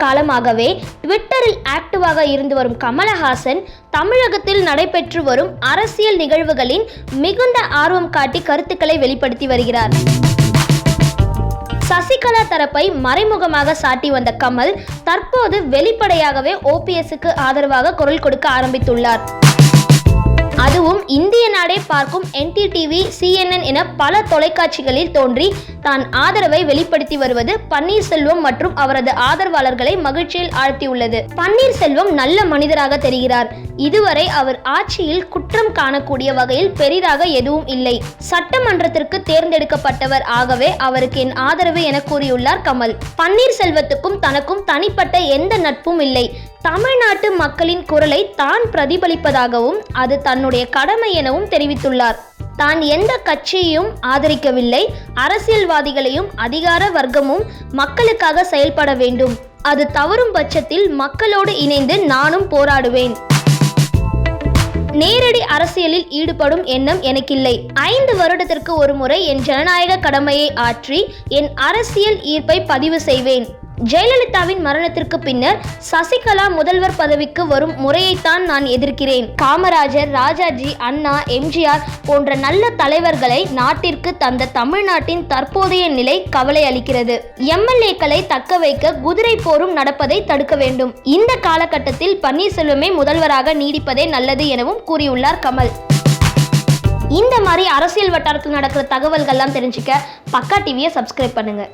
காலமாகவே ட்விட்டரில் ஆக்டிவாக இருந்து வரும் கமலஹாசன் தமிழகத்தில் நடைபெற்று வரும் அரசியல் நிகழ்வுகளின் மிகுந்த ஆர்வம் காட்டி கருத்துக்களை வெளிப்படுத்தி வருகிறார். சசிகலா தரப்பை மறைமுகமாக சாட்டி வந்த கமல் தற்போது வெளிப்படையாகவே ஓபிஎஸ்க்கு ஆதரவாக குரல் கொடுக்க ஆரம்பித்துள்ளார். அதுவும் இந்திய நாடே பார்க்கும் NDTV, CNN என பல தொலைக்காட்சிகளில் தோன்றி தான் ஆதரவை வெளிப்படுத்தி வருவது பன்னீர்செல்வம் மற்றும் அவரது ஆதரவாளர்களை மகிழ்ச்சியில் ஆழ்த்தியுள்ளது. பன்னீர்செல்வம் நல்ல மனிதராக தெரிகிறார். இதுவரை அவர் ஆட்சியில் குற்றம் காணக்கூடிய வகையில் பெரிதாக எதுவும் இல்லை. சட்டமன்றத்திற்கு தேர்ந்தெடுக்கப்பட்டவர். ஆகவே அவருக்கு என் ஆதரவு என கூறியுள்ளார் கமல். பன்னீர்செல்வத்துக்கும் தனக்கும் தனிப்பட்ட எந்த நட்பும் இல்லை. தமிழ்நாட்டு மக்களின் குரலை தான் பிரதிபலிப்பதாகவும் அது தன்னுடைய கடமை எனவும் தெரிவித்துள்ளார். தான் எந்த கட்சியையும் ஆதரிக்கவில்லை. அரசியல்வாதிகளையும் அதிகார வர்க்கமும் மக்களுக்காக செயல்பட வேண்டும். அது தவறும் பட்சத்தில் மக்களோடு இணைந்து நானும் போராடுவேன். நேரடி அரசியலில் ஈடுபடும் எண்ணம் எனக்கில்லை. 5 வருடத்திற்கு ஒரு முறை என் ஜனநாயக கடமையை ஆற்றி என் அரசியல் ஈர்ப்பை பதிவு செய்வேன். ஜெயலலிதாவின் மரணத்திற்கு பின்னர் சசிகலா முதல்வர் பதவிக்கு வரும் முறையைத்தான் நான் எதிர்க்கிறேன். காமராஜர், ராஜாஜி, அண்ணா, எம்ஜிஆர் போன்ற நல்ல தலைவர்களை நாட்டிற்கு தந்த தமிழ்நாட்டின் தற்போதைய நிலை கவலை அளிக்கிறது. MLA-க்களை தக்க வைக்க குதிரை போரும் நடப்பதை தடுக்க வேண்டும். இந்த காலகட்டத்தில் பன்னீர்செல்வமே முதல்வராக நீடிப்பதே நல்லது எனவும் கூறியுள்ளார் கமல். இந்த மாதிரி அரசியல் வட்டாரத்தில் நடக்கிற தகவல்கள்லாம் தெரிஞ்சுக்க பக்கா டிவியை சப்ஸ்கிரைப் பண்ணுங்க.